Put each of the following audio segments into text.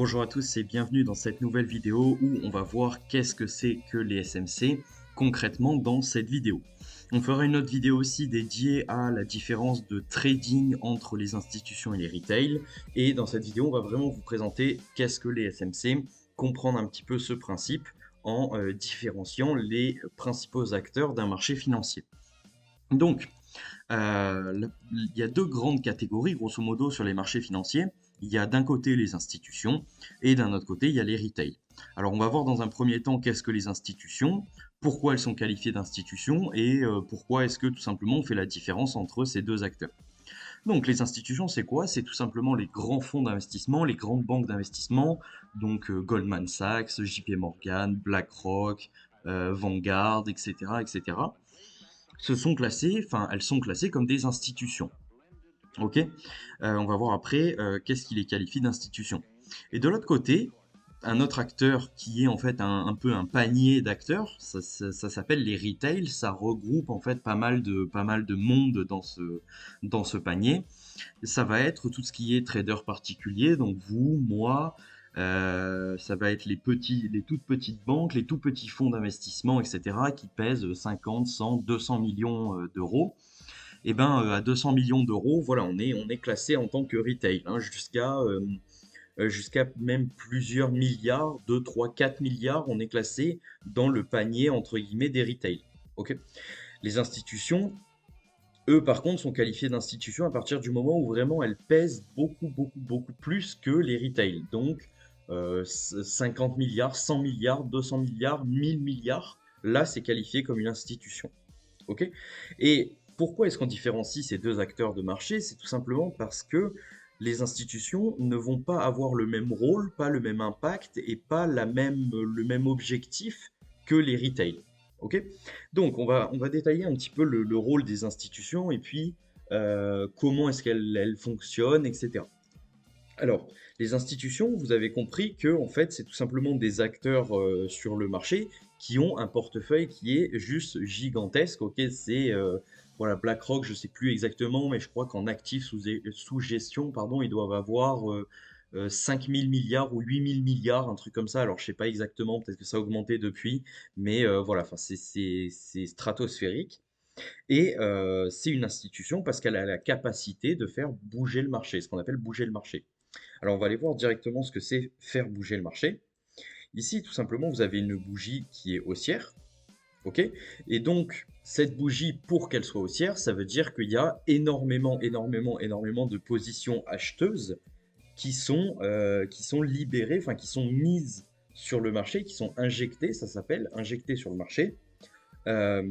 Bonjour à tous et bienvenue dans cette nouvelle vidéo où on va voir qu'est-ce que c'est que les SMC concrètement dans cette vidéo. On fera une autre vidéo aussi dédiée à la différence de trading entre les institutions et les retail. Et dans cette vidéo, on va vraiment vous présenter qu'est-ce que les SMC, comprendre un petit peu ce principe en différenciant les principaux acteurs d'un marché financier. Donc, il y a deux grandes catégories, grosso modo, sur les marchés financiers. Il y a d'un côté les institutions et d'un autre côté, il y a les retail. Alors, on va voir dans un premier temps qu'est-ce que les institutions, pourquoi elles sont qualifiées d'institutions et pourquoi est-ce que tout simplement on fait la différence entre ces deux acteurs. Donc, les institutions, c'est quoi? C'est tout simplement les grands fonds d'investissement, les grandes banques d'investissement, donc Goldman Sachs, JP Morgan, BlackRock, Vanguard, etc., etc. Elles sont classées comme des institutions. Ok. On va voir après qu'est-ce qui les qualifie d'institutions. Et de l'autre côté, un autre acteur qui est en fait un peu un panier d'acteurs, ça s'appelle les retail, ça regroupe en fait pas mal de monde dans ce panier. Ça va être tout ce qui est trader particulier, donc vous, moi, ça va être les toutes petites banques, les tout petits fonds d'investissement, etc., qui pèsent 50, 100, 200 millions d'euros. Et ben à 200 millions d'euros, voilà, on est classé en tant que retail, hein, jusqu'à même plusieurs milliards, 2, 3, 4 milliards, on est classé dans le panier entre guillemets des retail. Ok. Les institutions, eux, par contre, sont qualifiés d'institutions à partir du moment où vraiment elles pèsent beaucoup, beaucoup, beaucoup plus que les retail. Donc, 50 milliards, 100 milliards, 200 milliards, 1000 milliards, là, c'est qualifié comme une institution. Ok. Et pourquoi est-ce qu'on différencie ces deux acteurs de marché? C'est tout simplement parce que les institutions ne vont pas avoir le même rôle, pas le même impact et pas le même objectif que les retail. Ok. Donc, on va détailler un petit peu le rôle des institutions et puis comment est-ce qu'elles fonctionnent, etc. Alors, les institutions, vous avez compris que en fait, c'est tout simplement des acteurs sur le marché qui ont un portefeuille qui est juste gigantesque. Ok, c'est voilà, BlackRock, je sais plus exactement, mais je crois qu'en actifs sous gestion, pardon, ils doivent avoir 5 000 milliards ou 8 000 milliards, un truc comme ça. Alors, je sais pas exactement, peut-être que ça a augmenté depuis, mais voilà, enfin, c'est stratosphérique. Et c'est une institution parce qu'elle a la capacité de faire bouger le marché, ce qu'on appelle bouger le marché. Alors, on va aller voir directement ce que c'est faire bouger le marché. Ici, tout simplement, vous avez une bougie qui est haussière. Ok. Et donc, cette bougie, pour qu'elle soit haussière, ça veut dire qu'il y a énormément, énormément, énormément de positions acheteuses qui sont libérées, enfin, qui sont mises sur le marché, qui sont injectées, ça s'appelle injectées sur le marché. Euh,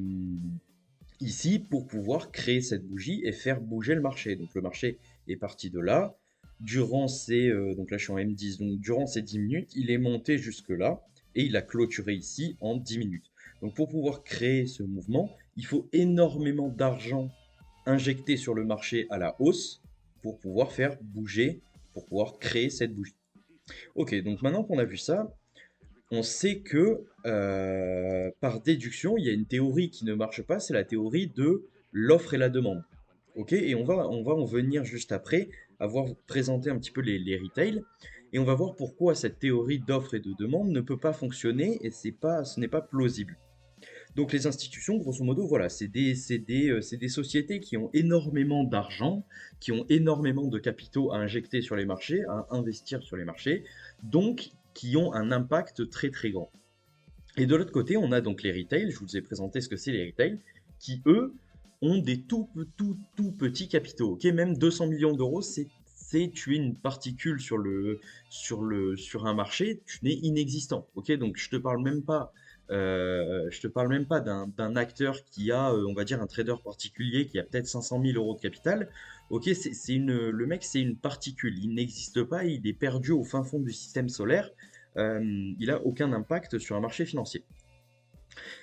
Ici, pour pouvoir créer cette bougie et faire bouger le marché. Donc, le marché est parti de là. Donc là je suis en M10, donc durant ces 10 minutes, il est monté jusque là et il a clôturé ici en 10 minutes. Donc pour pouvoir créer ce mouvement, il faut énormément d'argent injecté sur le marché à la hausse pour pouvoir faire bouger, pour pouvoir créer cette bougie. Ok, donc maintenant qu'on a vu ça, on sait que par déduction, il y a une théorie qui ne marche pas, c'est la théorie de l'offre et la demande. Ok, et on va en venir juste après, avoir présenté un petit peu les retails, et on va voir pourquoi cette théorie d'offre et de demande ne peut pas fonctionner et ce n'est pas plausible. Donc les institutions, grosso modo, voilà, c'est des sociétés qui ont énormément d'argent, qui ont énormément de capitaux à injecter sur les marchés, à investir sur les marchés, donc qui ont un impact très très grand. Et de l'autre côté, on a donc les retail, je vous ai présenté ce que c'est les retail, qui eux ont des tout petits capitaux. Ok, même 200 millions d'euros, tu es une particule sur un marché, tu n'es inexistant. Ok, donc je te parle même pas d'un acteur qui a, on va dire, un trader particulier qui a peut-être 500 000 euros de capital. Ok, le mec, c'est une particule. Il n'existe pas, il est perdu au fin fond du système solaire. Il n'a aucun impact sur un marché financier.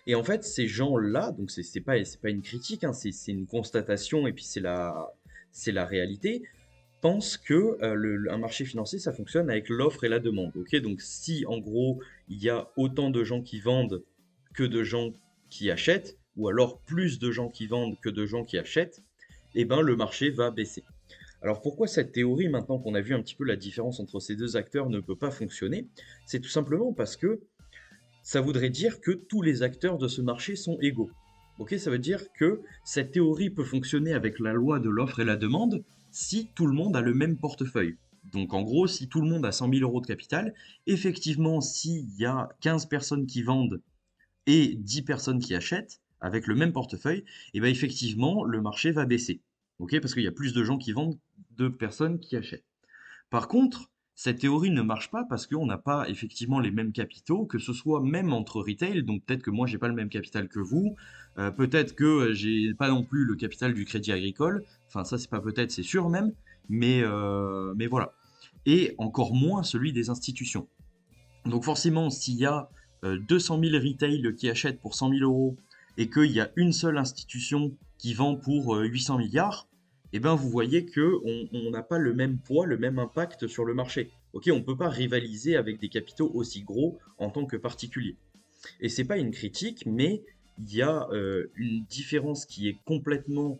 Et en fait, ces gens-là, donc c'est pas une critique, hein, c'est une constatation et puis c'est la réalité, pensent que un marché financier, ça fonctionne avec l'offre et la demande. Ok, donc si en gros il y a autant de gens qui vendent que de gens qui achètent, ou alors plus de gens qui vendent que de gens qui achètent, eh ben le marché va baisser. Alors pourquoi cette théorie, maintenant qu'on a vu un petit peu la différence entre ces deux acteurs, ne peut pas fonctionner? C'est tout simplement parce que ça voudrait dire que tous les acteurs de ce marché sont égaux. Ok, ça veut dire que cette théorie peut fonctionner avec la loi de l'offre et la demande si tout le monde a le même portefeuille. Donc en gros, si tout le monde a 100 000 euros de capital, effectivement, s'il y a 15 personnes qui vendent et 10 personnes qui achètent avec le même portefeuille, et bien effectivement, le marché va baisser. Ok, parce qu'il y a plus de gens qui vendent de personnes qui achètent. Par contre, cette théorie ne marche pas parce qu'on n'a pas effectivement les mêmes capitaux, que ce soit même entre retail, donc peut-être que moi j'ai pas le même capital que vous, peut-être que j'ai pas non plus le capital du Crédit Agricole, enfin ça c'est pas peut-être, c'est sûr même, mais voilà. Et encore moins celui des institutions. Donc forcément, s'il y a 200 000 retail qui achètent pour 100 000 euros et qu'il y a une seule institution qui vend pour 800 milliards, eh ben vous voyez que on n'a pas le même poids, le même impact sur le marché. Ok, on ne peut pas rivaliser avec des capitaux aussi gros en tant que particulier. Et c'est pas une critique, mais il y a une différence qui est complètement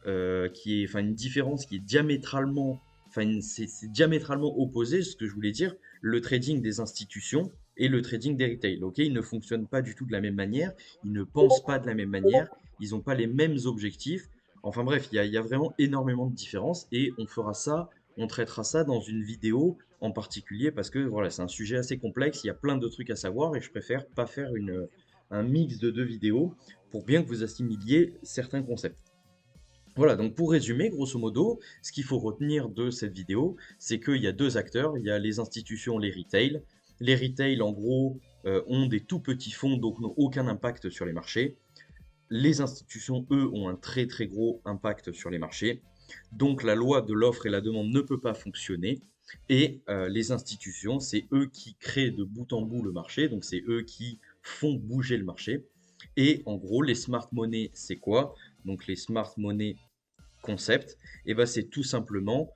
enfin une différence qui est diamétralement, c'est diamétralement opposé, ce que je voulais dire, le trading des institutions et le trading des retail. Ok, ils ne fonctionnent pas du tout de la même manière, ils ne pensent pas de la même manière, ils n'ont pas les mêmes objectifs. Enfin bref, il y a vraiment énormément de différences et on fera ça, on traitera ça dans une vidéo en particulier parce que voilà, c'est un sujet assez complexe, il y a plein de trucs à savoir et je préfère pas faire un mix de deux vidéos pour bien que vous assimiliez certains concepts. Voilà, donc pour résumer, grosso modo, ce qu'il faut retenir de cette vidéo, c'est qu'il y a deux acteurs, il y a les institutions, les retail. Les retail, en gros, ont des tout petits fonds, donc n'ont aucun impact sur les marchés. Les institutions, eux, ont un très très gros impact sur les marchés. Donc la loi de l'offre et la demande ne peut pas fonctionner. Et les institutions, c'est eux qui créent de bout en bout le marché, donc c'est eux qui font bouger le marché. Et en gros, les smart money, c'est quoi? Donc les smart money concept, et ben c'est tout simplement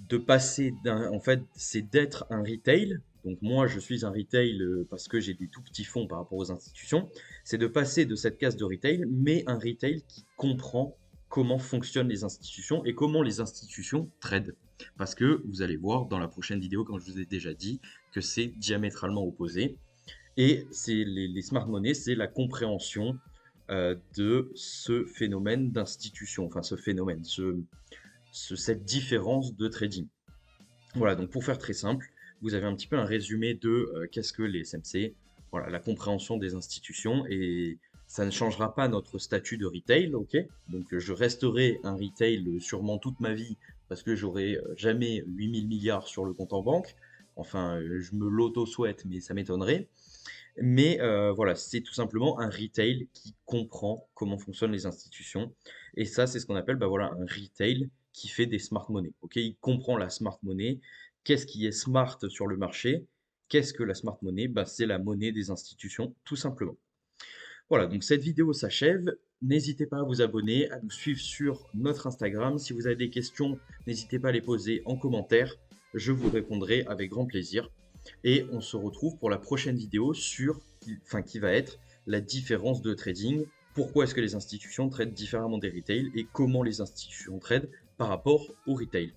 de passer en fait, c'est d'être un retail. Donc moi, je suis un retail parce que j'ai des tout petits fonds par rapport aux institutions. C'est de passer de cette case de retail, mais un retail qui comprend comment fonctionnent les institutions et comment les institutions tradent. Parce que vous allez voir dans la prochaine vidéo, comme je vous ai déjà dit, que c'est diamétralement opposé. Et c'est les smart money, c'est la compréhension de ce phénomène d'institution, enfin ce phénomène, cette différence de trading. Voilà, donc pour faire très simple, vous avez un petit peu un résumé de qu'est-ce que les SMC, voilà, la compréhension des institutions, et ça ne changera pas notre statut de retail, ok? Donc je resterai un retail sûrement toute ma vie, parce que j'aurai jamais 8000 milliards sur le compte en banque, enfin je me l'auto-souhaite, mais ça m'étonnerait. Mais voilà, c'est tout simplement un retail qui comprend comment fonctionnent les institutions. Et ça, c'est ce qu'on appelle bah, voilà, un retail qui fait des smart money. Ok, il comprend la smart money. Qu'est-ce qui est smart sur le marché? Qu'est-ce que la smart money? Bah, c'est la monnaie des institutions, tout simplement. Voilà, donc cette vidéo s'achève. N'hésitez pas à vous abonner, à nous suivre sur notre Instagram. Si vous avez des questions, n'hésitez pas à les poser en commentaire. Je vous répondrai avec grand plaisir. Et on se retrouve pour la prochaine vidéo qui va être la différence de trading. Pourquoi est-ce que les institutions traitent différemment des retail et comment les institutions traitent par rapport au retail.